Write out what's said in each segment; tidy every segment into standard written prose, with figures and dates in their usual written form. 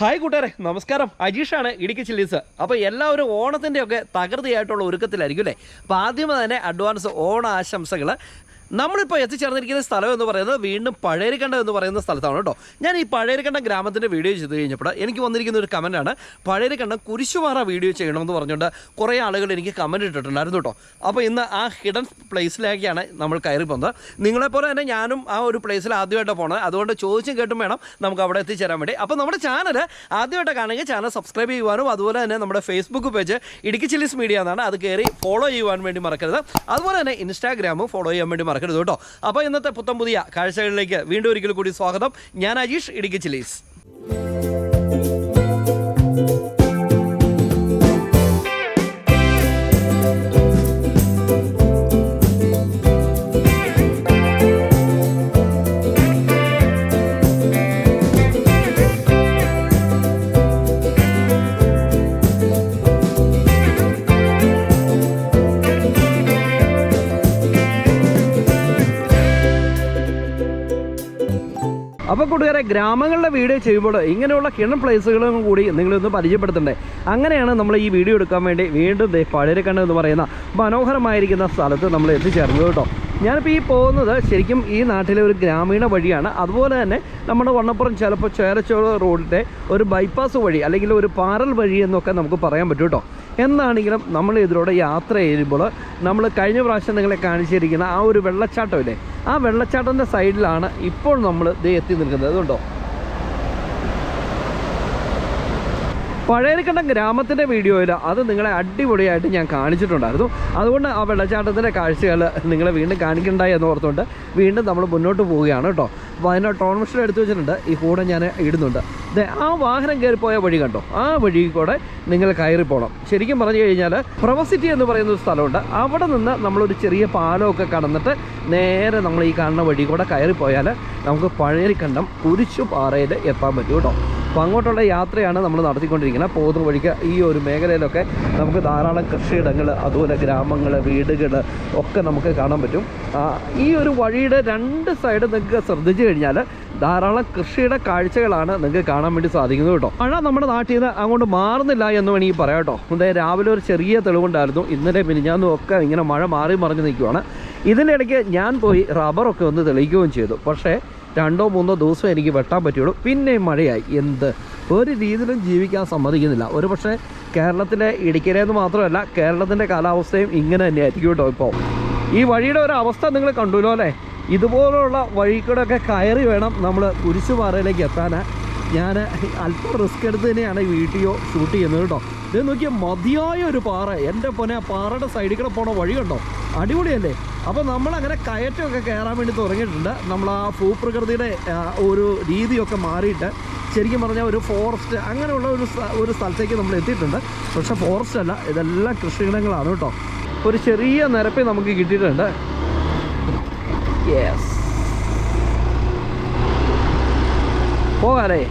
Hi കൂട്ടുകാരെ, നമസ്കാരം. അജീഷാണ്, Idukki chillies. അപ്പോൾ എല്ലാവരും ഓണത്തിൻ്റെയൊക്കെ തകൃതിയായിട്ടുള്ള ഒരുക്കത്തിലായിരിക്കും അല്ലേ? അപ്പോൾ ആദ്യമേ തന്നെ അഡ്വാൻസ് ഓണ ആശംസകൾ. നമ്മളിപ്പോൾ എത്തിച്ചേർന്നിരിക്കുന്ന സ്ഥലം എന്ന് പറയുന്നത് വീണ്ടും പഴയരിക്കണ്ടം എന്ന് പറയുന്ന സ്ഥലത്താണ് കേട്ടോ. ഞാൻ ഈ പഴയരിക്കണ്ടം ഗ്രാമത്തിൻ്റെ വീഡിയോ ചെയ്ത് കഴിഞ്ഞപ്പോൾ എനിക്ക് വന്നിരിക്കുന്ന ഒരു കമൻറ്റാണ്, പഴയരിക്കണ്ടം കുരിശുപാറ വീഡിയോ ചെയ്യണമെന്ന് പറഞ്ഞുകൊണ്ട് കുറേ ആളുകൾ എനിക്ക് കമൻറ്റ് ഇട്ടിട്ടുണ്ടായിരുന്നു കേട്ടോ. അപ്പോൾ ഇന്ന് ആ ഹിഡൻ പ്ലേസിലേക്കാണ് നമ്മൾ കയറി പോകുന്നത്. നിങ്ങളെപ്പോലെ തന്നെ ഞാനും ആ ഒരു പ്ലേസിൽ ആദ്യമായിട്ട് പോകണത്, അതുകൊണ്ട് ചോദിച്ചും കേട്ടും വേണം നമുക്ക് അവിടെ എത്തിച്ചേരാൻ വേണ്ടി. അപ്പോൾ നമ്മുടെ ചാനൽ ആദ്യമായിട്ട് കാണുമെങ്കിൽ ചാനൽ സബ്സ്ക്രൈബ് ചെയ്യുവാനും അതുപോലെ തന്നെ നമ്മുടെ Facebook page Idukki chillies media എന്നാണ്, അത് കയറി ഫോളോ ചെയ്യുവാൻ വേണ്ടി മറക്കരുത്. അതുപോലെ തന്നെ ഇൻസ്റ്റാഗ്രാമും ഫോളോ ചെയ്യാൻ വേണ്ടി മറക്കരുത് കേട്ടോ. അപ്പോൾ ഇന്നത്തെ പുത്തൻ പുതിയ കാഴ്ചകളിലേക്ക് വീണ്ടും ഒരിക്കൽ കൂടി സ്വാഗതം. ഞാൻ അജീഷ്, ഇടുക്കി ചില്ലീസ്. അപ്പോൾ കൂട്ടുകാരെ, ഗ്രാമങ്ങളുടെ വീഡിയോ ചെയ്യുമ്പോൾ ഇങ്ങനെയുള്ള കിണർ പ്ലേസുകളും കൂടി നിങ്ങളൊന്ന് പരിചയപ്പെടുത്തണ്ടേ. അങ്ങനെയാണ് നമ്മൾ ഈ വീഡിയോ എടുക്കാൻ വേണ്ടി വീണ്ടും പഴയരിക്കണ്ടം എന്ന് പറയുന്ന മനോഹരമായിരിക്കുന്ന സ്ഥലത്ത് നമ്മൾ എത്തിച്ചേർന്നത് കേട്ടോ. ഞാനിപ്പോൾ ഈ പോകുന്നത് ശരിക്കും ഈ നാട്ടിലെ ഒരു ഗ്രാമീണ വഴിയാണ്. അതുപോലെ തന്നെ നമ്മുടെ വണ്ണപ്പുറം ചിലപ്പോൾ ചേരച്ചോള റോഡിൻ്റെ ഒരു ബൈപ്പാസ് വഴി അല്ലെങ്കിൽ ഒരു പാറൽ വഴി എന്നൊക്കെ നമുക്ക് പറയാൻ പറ്റും കേട്ടോ. എന്താണെങ്കിലും നമ്മൾ ഇതിലൂടെ യാത്ര ചെയ്യുമ്പോൾ നമ്മൾ കഴിഞ്ഞ പ്രാവശ്യം നിങ്ങളെ കാണിച്ചിരിക്കുന്ന ആ ഒരു വെള്ളച്ചാട്ടമില്ലേ, ആ വെള്ളച്ചാട്ടത്തിൻ്റെ സൈഡിലാണ് ഇപ്പോൾ നമ്മൾ എത്തി നിൽക്കുന്നത്. അതുകൊണ്ടോ പഴയരിക്കണ്ടം ഗ്രാമത്തിൻ്റെ വീഡിയോയിൽ അത് നിങ്ങളെ അടിപൊളിയായിട്ട് ഞാൻ കാണിച്ചിട്ടുണ്ടായിരുന്നു. അതുകൊണ്ട് ആ വെള്ളച്ചാട്ടത്തിൻ്റെ കാഴ്ചകൾ നിങ്ങളെ വീണ്ടും കാണിക്കണ്ടായി എന്ന് ഓർത്തുകൊണ്ട് വീണ്ടും നമ്മൾ മുന്നോട്ട് പോവുകയാണ് കേട്ടോ. അപ്പോൾ അതിൻ്റെ ട്രാൻസ്മിഷൻ എടുത്തു വെച്ചിട്ടുണ്ട്, ഈ കൂടെ ഞാൻ ഇടുന്നുണ്ട്. ആ വാഹനം കയറിപ്പോയ വഴി കണ്ടോ, ആ വഴി കൂടെ നിങ്ങൾ കയറി പോകണം. ശരിക്കും പറഞ്ഞു കഴിഞ്ഞാൽ പ്രവസിറ്റി എന്ന് പറയുന്ന ഒരു സ്ഥലമുണ്ട്. അവിടെ നിന്ന് നമ്മളൊരു ചെറിയ പാലമൊക്കെ കടന്നിട്ട് നേരെ നമ്മൾ ഈ കാണുന്ന വഴി കൂടെ കയറിപ്പോയാൽ നമുക്ക് പഴയരിക്കണ്ടം കുരിശുപാറയിൽ എത്താൻ പറ്റും കേട്ടോ. അപ്പോൾ അങ്ങോട്ടുള്ള യാത്രയാണ് നമ്മൾ നടത്തിക്കൊണ്ടിരിക്കുന്നത്. പോകുന്ന വഴിക്ക് ഈ ഒരു മേഖലയിലൊക്കെ നമുക്ക് ധാരാളം കൃഷിയിടങ്ങൾ, അതുപോലെ ഗ്രാമങ്ങൾ, വീടുകൾ ഒക്കെ നമുക്ക് കാണാൻ പറ്റും. ഈ ഒരു വഴിയുടെ രണ്ട് സൈഡ് നിങ്ങൾക്ക് ശ്രദ്ധിച്ചു കഴിഞ്ഞാൽ ധാരാളം കൃഷിയുടെ കാഴ്ചകളാണ് നിങ്ങൾക്ക് കാണാൻ വേണ്ടി സാധിക്കുന്നത് കേട്ടോ. മഴ നമ്മുടെ നാട്ടിൽ നിന്ന് അങ്ങോട്ട് മാറുന്നില്ല എന്ന് വേണമെങ്കിൽ പറയാം കേട്ടോ. അതായത് രാവിലെ ഒരു ചെറിയ തെളിവുണ്ടായിരുന്നു, ഇന്നലെ മിനിഞ്ഞാന്നും ഒക്കെ ഇങ്ങനെ മഴ മാറി മറിഞ്ഞ് നിൽക്കുവാണ്. ഇതിൻ്റെ ഇടയ്ക്ക് ഞാൻ പോയി റബ്ബറൊക്കെ ഒന്ന് തെളിയിക്കുകയും ചെയ്തു. പക്ഷേ 2-3 ദിവസം എനിക്ക് വെട്ടാൻ പറ്റുള്ളൂ, പിന്നെയും മഴയായി. എന്ത് ഒരു രീതിയിലും ജീവിക്കാൻ സമ്മതിക്കുന്നില്ല. ഒരു പക്ഷേ കേരളത്തിലെ ഇടുക്കിയിലേന്ന് മാത്രമല്ല, കേരളത്തിൻ്റെ കാലാവസ്ഥയും ഇങ്ങനെ തന്നെയായിരിക്കും കേട്ടോ. ഇപ്പോൾ ഈ വഴിയുടെ ഒരു അവസ്ഥ നിങ്ങൾ കണ്ടുല്ലോ അല്ലേ. ഇതുപോലുള്ള വഴിക്കൂടെയൊക്കെ കയറി വേണം നമ്മൾ കുരിശുപാറയിലേക്ക് എത്താൻ. ഞാൻ അല്പം റിസ്ക് എടുത്ത് തന്നെയാണ് ഈ വീഡിയോ ഷൂട്ട് ചെയ്യുന്നത് കേട്ടോ. ഇത് നോക്കിയാൽ മതിയായ ഒരു പാറ, എൻ്റെ പൊന്നെ, ആ പാറയുടെ സൈഡിൽ കൂടെ പോണ വഴി കണ്ടോ, അടിപൊളിയല്ലേ. അപ്പോൾ നമ്മളങ്ങനെ കയറ്റമൊക്കെ കയറാൻ വേണ്ടി തുടങ്ങിയിട്ടുണ്ട്. നമ്മൾ ആ ഭൂപ്രകൃതിയുടെ ഒരു രീതിയൊക്കെ മാറിയിട്ട് ശരിക്കും പറഞ്ഞാൽ ഒരു ഫോറസ്റ്റ് അങ്ങനെയുള്ള ഒരു സ്ഥലത്തേക്ക് നമ്മൾ എത്തിയിട്ടുണ്ട്. പക്ഷേ ഫോറസ്റ്റ് അല്ല, ഇതെല്ലാം കൃഷിയിടങ്ങളാണ് കേട്ടോ. ഒരു ചെറിയ നിരപ്പ് നമുക്ക് കിട്ടിയിട്ടുണ്ട്. യെസ്, പോകാലേ.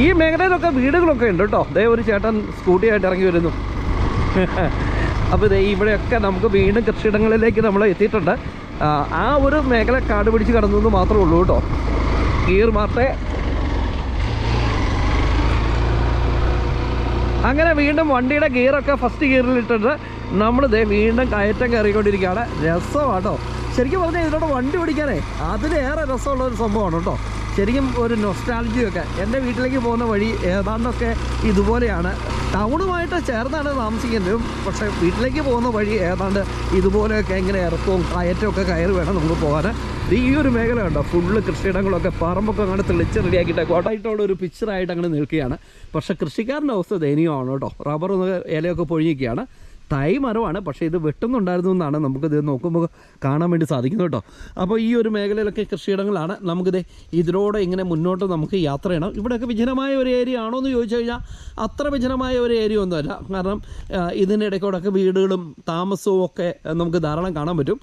ഈ മേഖലയിലൊക്കെ വീടുകളൊക്കെ ഉണ്ട് കേട്ടോ. ദേ ഒരു ചേട്ടൻ സ്കൂട്ടിയായിട്ട് ഇറങ്ങി വരുന്നു. അപ്പോൾ ഇതേ ഇവിടെയൊക്കെ നമുക്ക് വീണ്ടും കൃഷിയിടങ്ങളിലേക്ക് നമ്മൾ എത്തിയിട്ടുണ്ട്. ആ ഒരു മേഖല കാട് പിടിച്ച് കിടന്നു മാത്രമേ ഉള്ളൂ കേട്ടോ. ഗിയർ മാറട്ടെ. അങ്ങനെ വീണ്ടും വണ്ടിയുടെ ഗിയറൊക്കെ ഫസ്റ്റ് ഗിയറിലിട്ടിട്ട് നമ്മൾ ദേ വീണ്ടും കയറ്റം കയറിക്കൊണ്ടിരിക്കുകയാണ്. രസമാട്ടോ ശരിക്കും പറഞ്ഞാൽ. ഇതിലൂടെ വണ്ടി ഓടിക്കാനേ അതിലേറെ രസമുള്ള ഒരു സംഭവമാണ് കേട്ടോ. ശരിക്കും ഒരു നൊസ്റ്റാൾജിയൊക്കെ. എൻ്റെ വീട്ടിലേക്ക് പോകുന്ന വഴി ഏതാണ്ടൊക്കെ ഇതുപോലെയാണ്. ടൗണുമായിട്ട് ചേർന്നാണ് താമസിക്കുന്നത്, പക്ഷേ വീട്ടിലേക്ക് പോകുന്ന വഴി ഏതാണ്ട് ഇതുപോലെയൊക്കെ ഇങ്ങനെ ഇറക്കവും കയറ്റമൊക്കെ കയറി വേണം നമുക്ക് പോകാൻ. ഈ ഒരു മേഖല ഉണ്ടോ, ഫുള്ള് കൃഷിയിടങ്ങളൊക്കെ പറമ്പൊക്കെ അങ്ങനെ തെളിച്ച് റെഡിയാക്കിയിട്ട് കോട്ടായിട്ടുള്ള ഒരു പിക്ചറായിട്ട് അങ്ങനെ നിൽക്കുകയാണ്. പക്ഷേ കൃഷിക്കാരൻ്റെ അവസ്ഥ ദയനീയമാണ് കേട്ടോ. റബ്ബർ ഇലയൊക്കെ പൊഴിഞ്ഞിരിക്കുകയാണ്. തൈ മരമാണ്, പക്ഷേ ഇത് വെട്ടുന്നുണ്ടായിരുന്നു എന്നാണ് നമുക്കിത് നോക്കുമ്പോൾ കാണാൻ വേണ്ടി സാധിക്കുന്നത് കേട്ടോ. അപ്പോൾ ഈ ഒരു മേഖലയിലൊക്കെ കൃഷിയിടങ്ങളാണ്. നമുക്കിത് ഇതിലൂടെ ഇങ്ങനെ മുന്നോട്ട് നമുക്ക് യാത്ര ചെയ്യണം. ഇവിടെയൊക്കെ വിജനമായ ഒരു ഏരിയ ആണോ എന്ന് ചോദിച്ചു കഴിഞ്ഞാൽ അത്ര വിജനമായ ഒരു ഏരിയ ഒന്നുമല്ല. കാരണം ഇതിൻ്റെ ഇടയ്ക്കൂടെയൊക്കെ വീടുകളും താമസവും ഒക്കെ നമുക്ക് ധാരാളം കാണാൻ പറ്റും.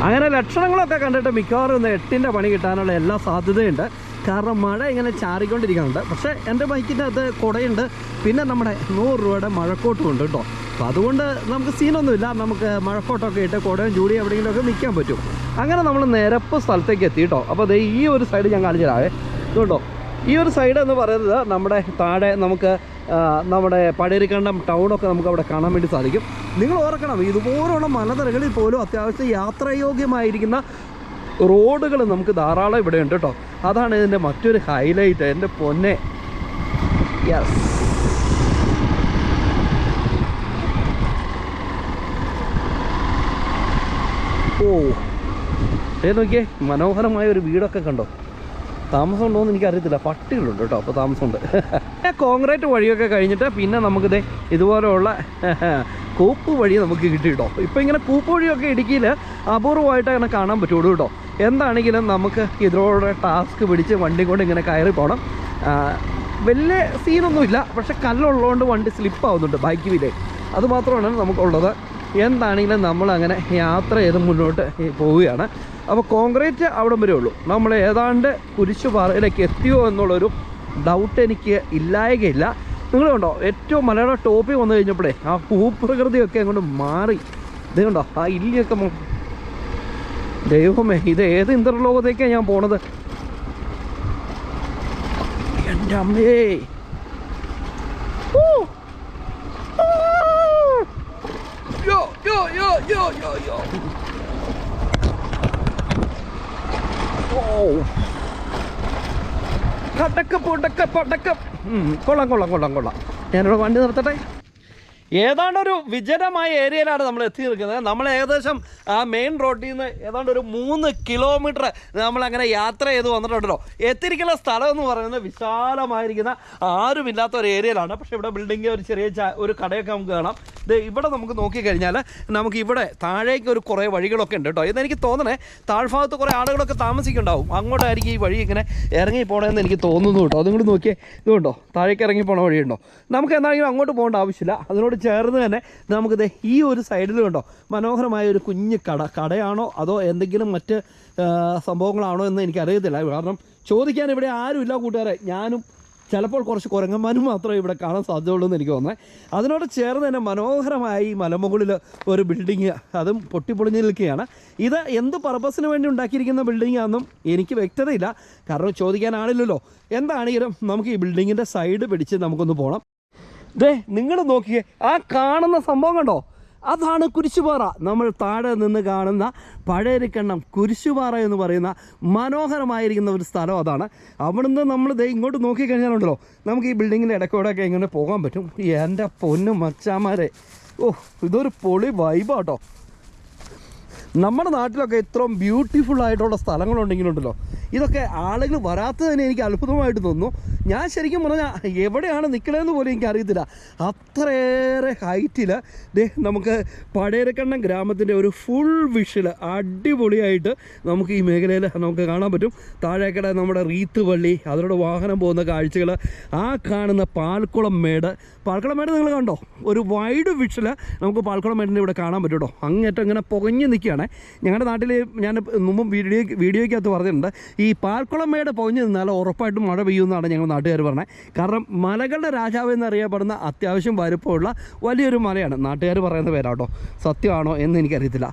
അങ്ങനെ ലക്ഷണങ്ങളൊക്കെ കണ്ടിട്ട് മിക്കവാറും 8ൻ്റെ പണി കിട്ടാനുള്ള എല്ലാ സാധ്യതയുണ്ട്. കാരണം മഴ ഇങ്ങനെ ചാറിക്കൊണ്ടിരിക്കുന്നുണ്ട്. പക്ഷേ എൻ്റെ ബൈക്കിൻ്റെ അകത്ത് കുടയുണ്ട്, പിന്നെ നമ്മുടെ 100 രൂപയുടെ മഴക്കോട്ടും ഉണ്ട് കേട്ടോ. അപ്പോൾ അതുകൊണ്ട് നമുക്ക് സീനൊന്നുമില്ല. നമുക്ക് മഴക്കോട്ടൊക്കെ ഇട്ട് കുടയും ചൂടി എവിടെയെങ്കിലുമൊക്കെ നിൽക്കാൻ പറ്റും. അങ്ങനെ നമ്മൾ നിരപ്പ് സ്ഥലത്തേക്ക് എത്തി കേട്ടോ. അപ്പോൾ അത് ഈ ഒരു സൈഡ് ഞാൻ കാണിച്ചു തരാവേ. ഇതുകൊണ്ടോ ഈ ഒരു സൈഡ് എന്ന് പറയുന്നത് നമ്മുടെ താഴെ നമുക്ക് നമ്മുടെ പഴയരിക്കണ്ടം ടൗണൊക്കെ നമുക്ക് അവിടെ കാണാൻ വേണ്ടി സാധിക്കും. നിങ്ങൾ ഓർക്കണം, ഇതുപോലുള്ള മലനിരകളിൽ പോലും അത്യാവശ്യം യാത്രായോഗ്യമായിരിക്കുന്ന റോഡുകൾ നമുക്ക് ധാരാളം ഇവിടെ ഉണ്ട് കേട്ടോ. അതാണ് ഇതിൻ്റെ മറ്റൊരു ഹൈലൈറ്റ്. എൻ്റെ പൊന്നെ, യെസ്. ഓ നോക്കിയേ, മനോഹരമായ ഒരു വീടൊക്കെ കണ്ടോ. താമസം ഉണ്ടോയെന്ന് എനിക്കറിയത്തില്ല, പട്ടികളുണ്ട് കേട്ടോ, അപ്പോൾ താമസമുണ്ട്. കോൺക്രീറ്റ് വഴിയൊക്കെ കഴിഞ്ഞിട്ട് പിന്നെ നമുക്കിത് ഇതുപോലെയുള്ള കൂപ്പ് വഴി നമുക്ക് കിട്ടി കേട്ടോ. ഇപ്പോൾ ഇങ്ങനെ കൂപ്പ് വഴിയൊക്കെ ഇടുക്കിയിൽ അപൂർവമായിട്ട് അങ്ങനെ കാണാൻ പറ്റുള്ളൂ കേട്ടോ. എന്താണെങ്കിലും നമുക്ക് ഇതിലൂടെ ടാസ്ക് പിടിച്ച് വണ്ടി കൊണ്ട് ഇങ്ങനെ കയറി പോകണം. വലിയ സീനൊന്നുമില്ല, പക്ഷെ കല്ലുള്ളതുകൊണ്ട് വണ്ടി സ്ലിപ്പാവുന്നുണ്ട് ബൈക്ക് വീലേ, അതുമാത്രമാണ് നമുക്കുള്ളത്. എന്താണെങ്കിലും നമ്മളങ്ങനെ യാത്ര ചെയ്ത് മുന്നോട്ട് പോവുകയാണ്. അപ്പോൾ കോൺക്രീറ്റ് അവിടെ വരെ ഉള്ളൂ. നമ്മൾ ഏതാണ്ട് കുരിശുപാറയിലേക്ക് എത്തിയോ എന്നുള്ളൊരു ഡൗട്ട് എനിക്ക് ഇല്ലായകയില്ല. നിങ്ങൾ കണ്ടോ, ഏറ്റവും മലയുടെ ടോപ്പിൽ വന്നു കഴിഞ്ഞപ്പോഴേ ആ ഭൂപ്രകൃതിയൊക്കെ അങ്ങോട്ട് മാറി. ഇത് കണ്ടോ, ആ ഇല്ലിയൊക്കെ. ദൈവമേ, ഇത് ഏത് ഇന്ദ്രലോകത്തേക്കാണ് ഞാൻ പോണത്? എൻ്റെ അമ്മേ, കൊള്ളാം. ഞാനിവിടെ വണ്ടി നിർത്തട്ടെ. ഏതാണ്ടൊരു വിജനമായ ഏരിയയിലാണ് നമ്മൾ എത്തി നിൽക്കുന്നത്. നമ്മൾ ഏകദേശം ആ മെയിൻ റോഡിൽ നിന്ന് ഏതാണ്ട് ഒരു 3 കിലോമീറ്റർ നമ്മളങ്ങനെ യാത്ര ചെയ്ത് വന്നിട്ടുണ്ടല്ലോ. എത്തിയിരിക്കുന്ന സ്ഥലം എന്ന് പറയുന്നത് വിശാലമായിരിക്കുന്ന ആരുമില്ലാത്ത ഒരു ഏരിയയിലാണ്. പക്ഷേ ഇവിടെ ബിൽഡിങ്, ഒരു ചെറിയ ഒരു കടയൊക്കെ നമുക്ക് കാണാം. ഇവിടെ നമുക്ക് നോക്കിക്കഴിഞ്ഞാൽ നമുക്ക് ഇവിടെ താഴേക്ക് ഒരു കുറേ വഴികളൊക്കെ ഉണ്ട് കേട്ടോ. ഇതെനിക്ക് തോന്നണേ താഴ്ഭാഗത്ത് കുറേ ആളുകളൊക്കെ താമസിക്കുന്നുണ്ടാവും. അങ്ങോട്ടായിരിക്കും ഈ വഴി ഇങ്ങനെ ഇറങ്ങി പോകണമെന്ന് എനിക്ക് തോന്നുന്നു കേട്ടോ. അതുകൊണ്ട് നോക്കിയേ, ഇതുകൊണ്ടോ താഴേക്ക് ഇറങ്ങി പോകണ വഴിയുണ്ടോ. നമുക്ക് എന്താണെങ്കിലും അങ്ങോട്ട് പോകേണ്ട ആവശ്യമില്ല. അതിനോട് ചേർന്ന് തന്നെ നമുക്കിത് ഈ ഒരു സൈഡിൽ കണ്ടോ മനോഹരമായ ഒരു കുഞ്ഞ് കടയാണോ അതോ എന്തെങ്കിലും മറ്റ് സംഭവങ്ങളാണോ എന്ന് എനിക്കറിയത്തില്ല. കാരണം ചോദിക്കാൻ ഇവിടെ ആരുമില്ല കൂട്ടുകാരെ. ഞാനും ചിലപ്പോൾ കുറച്ച് കുരങ്ങന്മാരും മാത്രമേ ഇവിടെ കാണാൻ സാധ്യതയുള്ളൂ എന്ന് എനിക്ക് തോന്നുന്നത്. അതിനോട് ചേർന്ന് തന്നെ മനോഹരമായി ഈ മലമുകളിൽ ഒരു ബിൽഡിങ്, അതും പൊട്ടിപ്പൊളിഞ്ഞ് നിൽക്കുകയാണ്. ഇത് എന്ത് പർപ്പസിന് വേണ്ടി ഉണ്ടാക്കിയിരിക്കുന്ന ബിൽഡിംഗ് ആണെന്നും എനിക്ക് വ്യക്തതയില്ല, കാരണം ചോദിക്കാൻ ആളില്ലല്ലോ. എന്താണെങ്കിലും നമുക്ക് ഈ ബിൽഡിങ്ങിൻ്റെ സൈഡ് പിടിച്ച് നമുക്കൊന്ന് പോകണം. നിങ്ങൾ നോക്കിയേ, ആ കാണുന്ന സംഭവം കണ്ടോ, അതാണ് കുരിശുപാറ. നമ്മൾ താഴെ നിന്ന് കാണുന്ന പഴയരിക്കണ്ടം കുരിശുപാറ എന്ന് പറയുന്ന മനോഹരമായിരിക്കുന്ന ഒരു സ്ഥലം അതാണ്. അവിടുന്ന് നമ്മൾ ഇങ്ങോട്ട് നോക്കിക്കഴിഞ്ഞാലുണ്ടല്ലോ നമുക്ക് ഈ ബിൽഡിങ്ങിൻ്റെ ഇടയ്ക്കൂടെയൊക്കെ ഇങ്ങനെ പോകാൻ പറ്റും. എൻ്റെ പൊന്നും മച്ചാമാരെ, ഇതൊരു പൊളി വൈബാട്ടോ. നമ്മുടെ നാട്ടിലൊക്കെ ഇത്രയും ബ്യൂട്ടിഫുൾ ആയിട്ടുള്ള സ്ഥലങ്ങളുണ്ടെങ്കിലുണ്ടല്ലോ, ഇതൊക്കെ ആളുകൾ വരാത്തതിന് എനിക്ക് അത്ഭുതമായിട്ട് തോന്നുന്നു. ഞാൻ ശരിക്കും പറഞ്ഞാൽ എവിടെയാണ് നിൽക്കണമെന്ന് പോലും എനിക്കറിയത്തില്ല. അത്രയേറെ ഹൈറ്റിൽ നമുക്ക് പഴയരക്കണ്ടം ഗ്രാമത്തിൻ്റെ ഒരു ഫുൾ വിഷ്വൽ അടിപൊളിയായിട്ട് നമുക്ക് ഈ മേഖലയിൽ നമുക്ക് കാണാൻ പറ്റും. താഴേക്കട നമ്മുടെ റീത്ത് പള്ളി, അതിലൂടെ വാഹനം പോകുന്ന കാഴ്ചകൾ, ആ കാണുന്ന പാൽക്കുളം മേട് നിങ്ങൾ കണ്ടോ, ഒരു വൈഡ് വിഷ്വൽ നമുക്ക് പാൽക്കുളം മേടിൻ്റെ ഇവിടെ കാണാൻ പറ്റും കേട്ടോ. അങ്ങേറ്റം ഇങ്ങനെ പുകഞ്ഞ് നിൽക്കുകയാണ്. ഞങ്ങളുടെ നാട്ടിൽ ഞാൻ മുമ്പും വീഡിയോയ്ക്കകത്ത് പറഞ്ഞിട്ടുണ്ട്, ഈ പാൽക്കുളം മേട് പുകഞ്ഞ് നിന്നാൽ ഉറപ്പായിട്ടും മഴ പെയ്യുമെന്നാണ് ഞങ്ങൾ നാട്ടുകാർ പറഞ്ഞത്. കാരണം മലകളുടെ രാജാവ് എന്നറിയപ്പെടുന്ന അത്യാവശ്യം വലുപ്പമുള്ള വലിയൊരു മലയാണ്. നാട്ടുകാർ പറയുന്ന പേരാട്ടോ, സത്യമാണോ എന്ന് എനിക്കറിയത്തില്ല.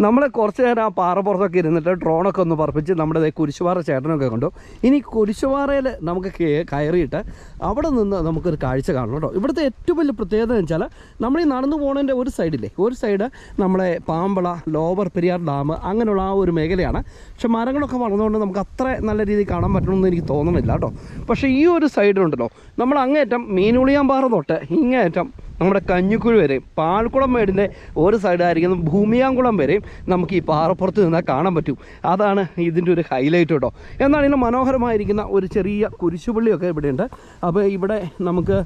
നമ്മൾ കുറച്ച് നേരം ആ പാറപ്പുറത്തൊക്കെ ഇരുന്നിട്ട് ഡ്രോണൊക്കെ ഒന്ന് പറപ്പിച്ച് നമ്മുടെ കുരിശുപാറ ചേട്ടനൊക്കെ കണ്ടു. ഇനി കുരിശുപാറയിൽ നമുക്ക് കയറിയിട്ട് അവിടെ നിന്ന് നമുക്കൊരു കാഴ്ച കാണണം കേട്ടോ. ഇവിടുത്തെ ഏറ്റവും വലിയ പ്രത്യേകത എന്ന് വെച്ചാൽ നമ്മൾ ഈ നടന്നു പോകുന്നതിൻ്റെ ഒരു സൈഡ് നമ്മളെ പാമ്പള, ലോവർ പെരിയാർ ഡാം അങ്ങനെയുള്ള ആ ഒരു മേഖലയാണ്. പക്ഷെ മരങ്ങളൊക്കെ വളർന്നുകൊണ്ട് നമുക്ക് അത്ര നല്ല രീതിയിൽ കാണാൻ പറ്റണമെന്ന് എനിക്ക് തോന്നുന്നില്ല കേട്ടോ. പക്ഷേ ഈ ഒരു സൈഡിലുണ്ടല്ലോ, നമ്മൾ അങ്ങേറ്റം മീനുളിയാമ്പാറ തൊട്ട് ഇങ്ങേറ്റം നമ്മുടെ കഞ്ഞിക്കുഴി വരെയും പാൽക്കുളം മേടിൻ്റെ ഒരു സൈഡായിരിക്കുന്ന ഭൂമിയാങ്കുളം വരെയും നമുക്ക് ഈ പാറപ്പുറത്ത് നിന്നാൽ കാണാൻ പറ്റും. അതാണ് ഇതിൻ്റെ ഒരു ഹൈലൈറ്റ് കേട്ടോ. എന്നാണെങ്കിലും മനോഹരമായിരിക്കുന്ന ഒരു ചെറിയ കുരിശുപള്ളിയൊക്കെ ഇവിടെയുണ്ട്. അപ്പോൾ ഇവിടെ നമുക്ക്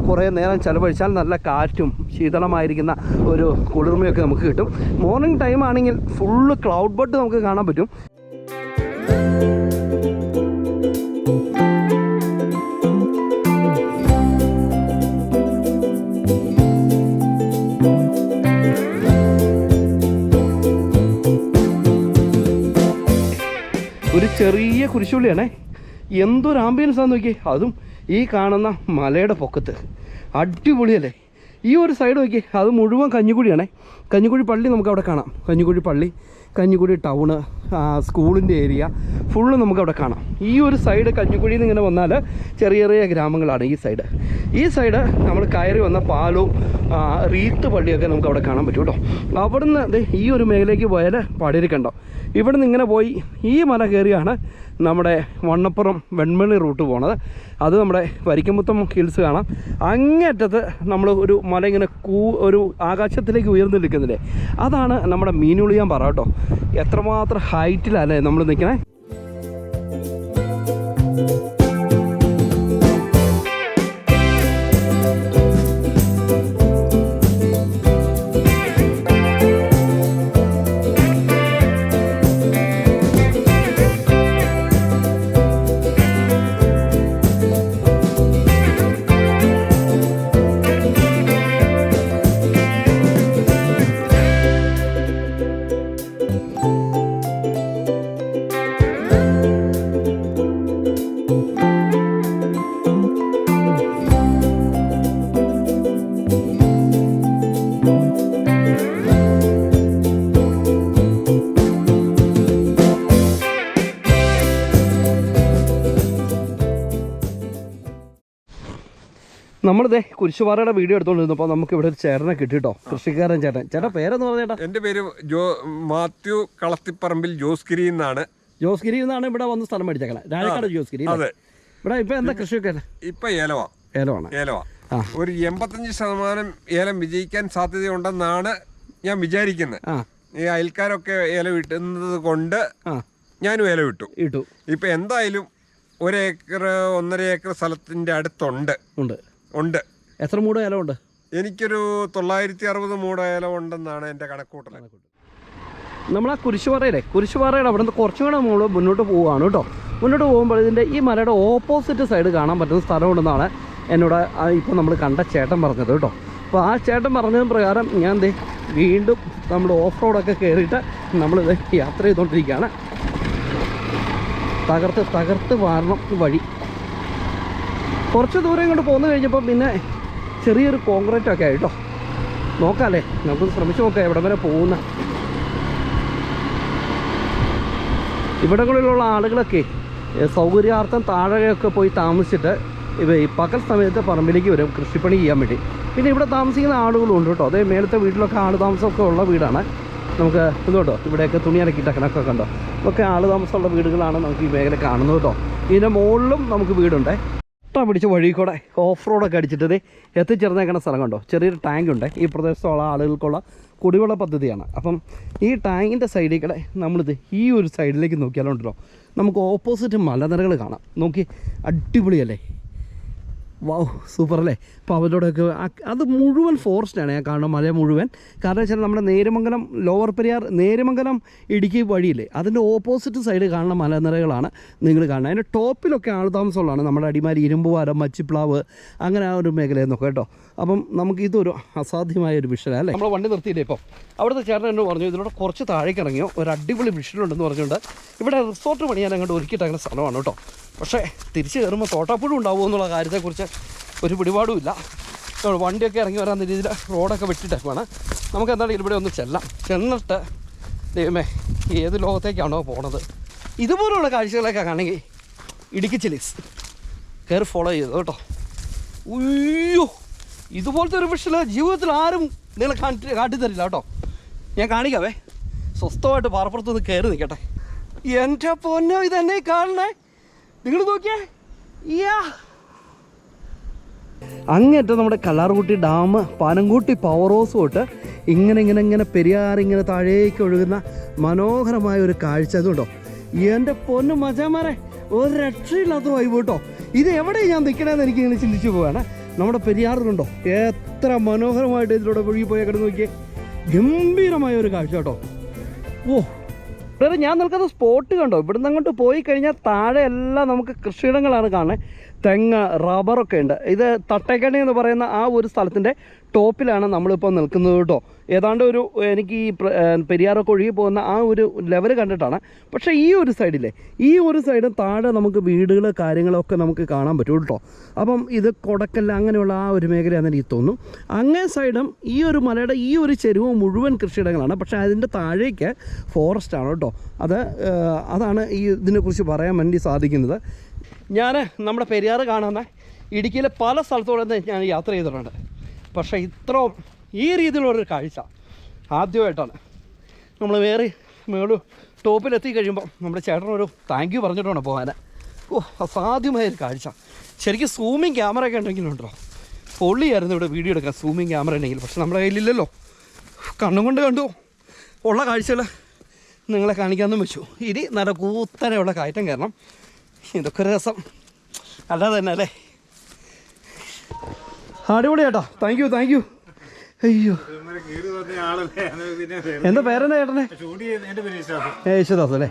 കുറേ നേരം ചിലവഴിച്ചാൽ നല്ല കാറ്റും ശീതളമായിരിക്കുന്ന ഒരു കുളിർമയൊക്കെ നമുക്ക് കിട്ടും. മോർണിംഗ് ടൈം ആണെങ്കിൽ ഫുള്ള് ക്ലൗഡ് ബഡ് നമുക്ക് കാണാൻ പറ്റും. ഒരു ചെറിയ കുരിശുപള്ളിയാണേ. എന്തൊരു ആംബിയൻസ് ആണെന്ന് നോക്കിയേ. അതും ഈ കാണുന്ന മലയുടെ പൊക്കത്ത് അടിപൊളിയല്ലേ. ഈ ഒരു സൈഡ് നോക്കിയേ, അത് മുഴുവൻ കഞ്ഞിക്കുഴിയാണേ. കഞ്ഞിക്കുഴി പള്ളി നമുക്കവിടെ കാണാം. കഞ്ഞിക്കുഴി പള്ളി, കഞ്ഞിക്കുഴി ടൗണ്, സ്കൂളിൻ്റെ ഏരിയ ഫുള്ള് നമുക്കവിടെ കാണാം. ഈ ഒരു സൈഡ് കഞ്ഞിക്കുഴിയിൽ നിന്ന് ഇങ്ങനെ വന്നാൽ ചെറിയ ചെറിയ ഗ്രാമങ്ങളാണ് ഈ സൈഡ്. ഈ സൈഡ് നമ്മൾ കയറി വന്ന പാലവും റീത്ത് പള്ളിയൊക്കെ നമുക്ക് അവിടെ കാണാൻ പറ്റും കേട്ടോ. അവിടുന്ന് ഈ ഒരു മേഖലയ്ക്ക് പോയാൽ പടിയിരിക്കണ്ടോ. ഇവിടെ നിന്ന് ഇങ്ങനെ പോയി ഈ മല കയറിയാണ് നമ്മുടെ വണ്ണപ്പുറം വെൺമണി റൂട്ട് പോണത്. അത് നമ്മുടെ വരിക്കമുത്തം ഹിൽസ് കാണാം. അങ്ങേറ്റത്ത് നമ്മൾ ഒരു മല ഇങ്ങനെ ഒരു ആകാശത്തിലേക്ക് ഉയർന്നു നിൽക്കുന്നില്ലേ, അതാണ് നമ്മുടെ മീനുളിയാൻ പറ കേട്ടോ. എത്രമാത്രം ഹൈറ്റിലല്ലേ നമ്മൾ നിൽക്കണേ. നമ്മളിതേ കുരിശുപാറയുടെ വീഡിയോ എടുത്തോണ്ടിരുന്നപ്പോൾ നമുക്ക് ഇവിടെ ഒരു ചേട്ടനെ കിട്ടിട്ടോ. കൃഷിക്കാരൻ ചേട്ടൻ. ചേട്ടാ പേരെന്ന് പറഞ്ഞേട്ടാ? എൻ്റെ പേര് മാത്യു കളത്തിപ്പറമ്പിൽ ജോസ്ഗിരി എന്നാണ്. ജോസ്ഗിരി എന്നാണ് ഇവിടെ വന്ന് സ്ഥലം മേടിച്ചേക്കണേ. രാജക്കാട് ജോസ്ഗിരി. അതെ. ഇവിടെ ഇപ്പൊ എന്താ കൃഷിയൊക്കെ? ഇപ്പൊ ഏലമാണ്. ഏലമാണ്. ഒരു 85% ഏലം വിജയിക്കാൻ സാധ്യതയുണ്ടെന്നാണ് ഞാൻ വിചാരിക്കുന്നത്. ഈ അയൽക്കാരൊക്കെ ഏലം ഇട്ടുന്നത് കൊണ്ട് ഞാനും ഏലം ഇട്ടു. ഇപ്പൊ എന്തായാലും 1 ഏക്കർ 1.5 ഏക്കർ സ്ഥലത്തിന്റെ അടുത്തുണ്ട്. ഉണ്ട്. എത്ര മൂട് ഏലം ഉണ്ട്? എനിക്കൊരു 960 മൂട് ഏലം ഉണ്ടെന്നാണ് എൻ്റെ കണക്കൂട്ടൽ. നമ്മൾ ആ കുരിശുപാറയുടെ അവിടെ നിന്ന് കുറച്ചും കൂടെ നമ്മൾ മുന്നോട്ട് പോവുകയാണ് കേട്ടോ. മുന്നോട്ട് പോകുമ്പോൾ ഇതിൻ്റെ ഈ മലയുടെ ഓപ്പോസിറ്റ് സൈഡ് കാണാൻ പറ്റുന്ന സ്ഥലമുണ്ടെന്നാണ് എന്നോട് ഇപ്പോൾ നമ്മൾ കണ്ട ചേട്ടൻ പറഞ്ഞത് കേട്ടോ. അപ്പോൾ ആ ചേട്ടൻ പറഞ്ഞത് പ്രകാരം ഞാൻ വീണ്ടും നമ്മൾ ഓഫ് റോഡൊക്കെ കയറിയിട്ട് നമ്മളിത് യാത്ര ചെയ്തുകൊണ്ടിരിക്കുകയാണ്. തകർത്ത് വാരണം വഴി. കുറച്ച് ദൂരം കൊണ്ട് പോന്നു കഴിഞ്ഞപ്പോൾ പിന്നെ ചെറിയൊരു കോൺക്രീറ്റ് ഒക്കെ ആയിട്ടോ. നോക്കാമല്ലേ, നമുക്കൊന്ന് ശ്രമിച്ച് നോക്കാം എവിടെ വരെ പോകുന്ന. ഇവിടങ്ങളിലുള്ള ആളുകളൊക്കെ സൗകര്യാർത്ഥം താഴെയൊക്കെ പോയി താമസിച്ചിട്ട് ഈ പകൽ സമയത്ത് പറമ്പിലേക്ക് വരും കൃഷിപ്പണി ചെയ്യാൻ വേണ്ടി. പിന്നെ ഇവിടെ താമസിക്കുന്ന ആളുകളും ഉണ്ട് കേട്ടോ. അതേ മേലത്തെ വീട്ടിലൊക്കെ ആൾ താമസമൊക്കെ ഉള്ള വീടാണ്. നമുക്ക് ഇതുകൊണ്ടോ ഇവിടെയൊക്കെ തുണി അലക്കിയിട്ടൊക്കെ കണ്ടോ, ഇതൊക്കെ ആൾ താമസമുള്ള വീടുകളാണ് നമുക്ക് ഈ മേഖല കാണുന്നത് കേട്ടോ. ഇതിൻ്റെ മുകളിലും നമുക്ക് വീടുണ്ട്. പിടിച്ച വഴി കൂടെ ഓഫ് റോഡൊക്കെ അടിച്ചിട്ട് എത്തിച്ചേർന്നേക്കുന്ന സ്ഥലം കണ്ടോ. ചെറിയൊരു ടാങ്ക് ഉണ്ട്. ഈ പ്രദേശത്തുള്ള ആളുകൾക്കുള്ള കുടിവെള്ള പദ്ധതിയാണ്. അപ്പം ഈ ടാങ്കിൻ്റെ സൈഡിൽ കൂടെ നമ്മളിത് ഈ ഒരു സൈഡിലേക്ക് നോക്കിയാലുണ്ടല്ലോ നമുക്ക് ഓപ്പോസിറ്റ് മലനിരകൾ കാണാം. നോക്കി അടിപൊളിയല്ലേ. വാവ്, സൂപ്പർ അല്ലേ. അപ്പോൾ അവരോടൊക്കെ അത് മുഴുവൻ ഫോറസ്റ്റാണ് ഞാൻ കാണുന്നത്, മല മുഴുവൻ. കാരണം വെച്ചാൽ നമ്മുടെ നേര്യമംഗലം ലോവർ പെരിയാർ നേര്യമംഗലം ഇടുക്കി വഴിയില്ലേ, അതിൻ്റെ ഓപ്പോസിറ്റ് സൈഡ് കാണുന്ന മലനിരകളാണ് നിങ്ങൾ കാണുന്നത്. അതിൻ്റെ ടോപ്പിലൊക്കെ ആൾ താമസമുള്ളതാണ്. നമ്മുടെ അടിമാലി ഇരുമ്പുവാരം മച്ചിപ്ലാവ് അങ്ങനെ ആ ഒരു മേഖലയെന്നൊക്കെ കേട്ടോ. അപ്പം നമുക്ക് ഇതൊരു അസാധ്യമായൊരു വിഷയം അല്ലേ. നമ്മൾ വണ്ടി നിർത്തിയില്ലേ ഇപ്പോൾ. അവിടുത്തെ ചേട്ടൻ എന്നോട് പറഞ്ഞു ഇതിലൂടെ കുറച്ച് താഴേക്ക് ഇറങ്ങിയോ ഒരു അടിപൊളി വിഷയമുണ്ടെന്ന് പറഞ്ഞുകൊണ്ട് ഇവിടെ റിസോർട്ട് പണിയാൻ അങ്ങോട്ട് ഒരുക്കിയിട്ടങ്ങനെ സ്ഥലമാണ് കേട്ടോ. പക്ഷേ തിരിച്ച് കയറുമ്പോൾ തോട്ടാപ്പുഴ ഉണ്ടാവുമോ എന്നുള്ള കാര്യത്തെക്കുറിച്ച് ഒരു പിടിപാടുമില്ല. വണ്ടിയൊക്കെ ഇറങ്ങി വരാൻ രീതിയിൽ റോഡൊക്കെ വെട്ടിട്ടേക്കാണ്. നമുക്ക് എന്തായാലും ഇവിടെ ഒന്ന് ചെന്നിട്ട് ദൈവമേ ഏത് ലോകത്തേക്കാണോ പോണത് ഇതുപോലുള്ള കാഴ്ചകളൊക്കെ ആണെങ്കിൽ ഇടുക്കി ചില്ലീസ് കയറി ഫോളോ ചെയ്തത് കേട്ടോ. ഉയ്യോ, ഇതുപോലത്തെ ഒരു വിഷയം ജീവിതത്തിൽ ആരും നിങ്ങളെ കാട്ടിത്തരില്ല കേട്ടോ. ഞാൻ കാണിക്കാവേ. സ്വസ്ഥമായിട്ട് പാറപ്പുറത്തൊന്ന് കയറി നിൽക്കട്ടെ. എൻ്റെ പൊന്നോ, ഇതെന്നെ കാണണേ. നിങ്ങൾ നോക്കിയേ. യാ അങ്ങേറ്റം നമ്മുടെ Kallarkutty dam, Panamkutty power house തൊട്ട് ഇങ്ങനെ പെരിയാർ ഇങ്ങനെ താഴേക്ക് ഒഴുകുന്ന മനോഹരമായ ഒരു കാഴ്ച. അതുകൊണ്ടോ എൻ്റെ പൊന്നു മച്ചാമാരെ, ഒരു രക്ഷയില്ലാത്ത വൈബ് കേട്ടോ. ഇത് എവിടെ ഞാൻ നിൽക്കണമെന്ന് എനിക്ക് ഇങ്ങനെ ചിന്തിച്ചു പോവാണ്. നമ്മുടെ പെരിയാർ കണ്ടോ എത്ര മനോഹരമായിട്ട് ഇതിലൂടെ ഒഴുകി പോയാൽ കിടന്ന് നോക്കിയേ. ഗംഭീരമായ ഒരു കാഴ്ച കേട്ടോ. ഓ വേറെ ഞാൻ നിൽക്കുന്ന സ്പോട്ട് കണ്ടോ, ഇവിടുന്ന് അങ്ങോട്ട് പോയി കഴിഞ്ഞാൽ താഴെ എല്ലാം നമുക്ക് കൃഷിയിടങ്ങളാണ് കാണുന്നത്. തെങ്ങ്, റബ്ബറൊക്കെ ഉണ്ട്. ഇത് തട്ടേക്കണി എന്ന് പറയുന്ന ആ ഒരു സ്ഥലത്തിൻ്റെ ടോപ്പിലാണ് നമ്മളിപ്പോൾ നിൽക്കുന്നത് കേട്ടോ. ഏതാണ്ട് ഒരു എനിക്ക് ഈ പെരിയാറൊക്കെ ഒഴുകി പോകുന്ന ആ ഒരു ലെവൽ കണ്ടിട്ടാണ്. പക്ഷേ ഈ ഒരു സൈഡിലെ ഈ ഒരു സൈഡ് താഴെ നമുക്ക് വീടുകൾ കാര്യങ്ങളൊക്കെ നമുക്ക് കാണാൻ പറ്റും കേട്ടോ. അപ്പം ഇത് കൊടക്കല്ല അങ്ങനെയുള്ള ആ ഒരു മേഖലയാണെന്ന് എനിക്ക് തോന്നുന്നു. അങ്ങേ സൈഡും ഈ ഒരു മലയുടെ ഈ ഒരു ചെരുവ് മുഴുവൻ കൃഷിയിടങ്ങളാണ്. പക്ഷേ അതിൻ്റെ താഴേക്ക് ഫോറസ്റ്റാണ് കേട്ടോ. അതാണ് ഈ ഇതിനെക്കുറിച്ച് പറയാൻ വേണ്ടി സാധിക്കുന്നത്. ഞാൻ നമ്മുടെ പെരിയാർ കാണുന്ന ഇടുക്കിയിലെ പല സ്ഥലത്തോടെ ഞാൻ യാത്ര ചെയ്തിട്ടുണ്ട്. പക്ഷേ ഇത്രയും ഈ രീതിയിലുള്ളൊരു കാഴ്ച ആദ്യമായിട്ടാണ്. നമ്മൾ വേറെ ടോപ്പിലെത്തി കഴിയുമ്പോൾ നമ്മുടെ ചേട്ടനൊരു താങ്ക് യു പറഞ്ഞിട്ട് വേണം പോകാൻ. ഓ അസാധ്യമായൊരു കാഴ്ച. ശരിക്കും സൂമിങ് ക്യാമറയൊക്കെ ഉണ്ടെങ്കിലുണ്ടോ പൊള്ളിയായിരുന്നു ഇവിടെ വീഡിയോ എടുക്കാൻ, സൂമിങ് ക്യാമറ ഉണ്ടെങ്കിൽ. പക്ഷെ നമ്മുടെ കയ്യിലില്ലല്ലോ. കണ്ണും കൊണ്ട് കണ്ടു ഉള്ള കാഴ്ചകൾ നിങ്ങളെ കാണിക്കാമെന്നും വെച്ചു. ഇനി നല്ല കൂത്തനെയുള്ള കയറ്റം കയറണം. ഇതൊക്കെ ഒരു രസം അല്ലാതെ തന്നെ അല്ലേ. അടിപൊളി ചേട്ടാ, താങ്ക് യു. അയ്യോ എന്താ പേരെന്താ ചേട്ടനെ? യേശുദാസ് അല്ലേ?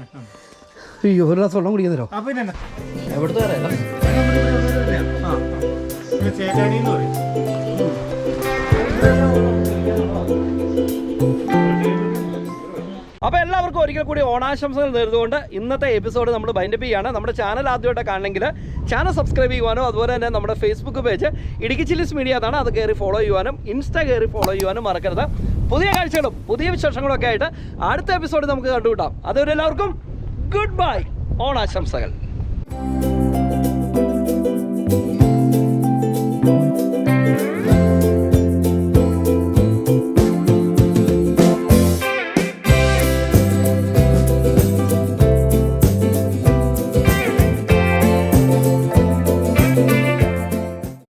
അയ്യോ ഒരു ഗ്ലാസ് വെള്ളം കുടിക്കുന്നോ? എവിടുത്തെ അപ്പോൾ എല്ലാവർക്കും ഒരിക്കൽ കൂടി ഓണാശംസകൾ നേർന്നുകൊണ്ട് ഇന്നത്തെ എപ്പിസോഡ് നമ്മൾ ബൈൻഡപ്പ് ചെയ്യുകയാണ്. നമ്മുടെ ചാനൽ ആദ്യമായിട്ട് കാണണമെങ്കിൽ ചാനൽ സബ്സ്ക്രൈബ് ചെയ്യുവാനോ അതുപോലെ തന്നെ നമ്മുടെ Facebook page Idukki chillies media എന്നാണ്, അത് കയറി ഫോളോ ചെയ്യുവാനും ഇൻസ്റ്റാ കയറി ഫോളോ ചെയ്യുവാനും മറക്കരുത്. പുതിയ കാഴ്ചകളും പുതിയ വിശേഷങ്ങളും ഒക്കെ ആയിട്ട് അടുത്ത എപ്പിസോഡ് നമുക്ക് കണ്ടുകൂട്ടാം. അതുവരെ എല്ലാവർക്കും ഗുഡ് ബൈ, ഓണാശംസകൾ.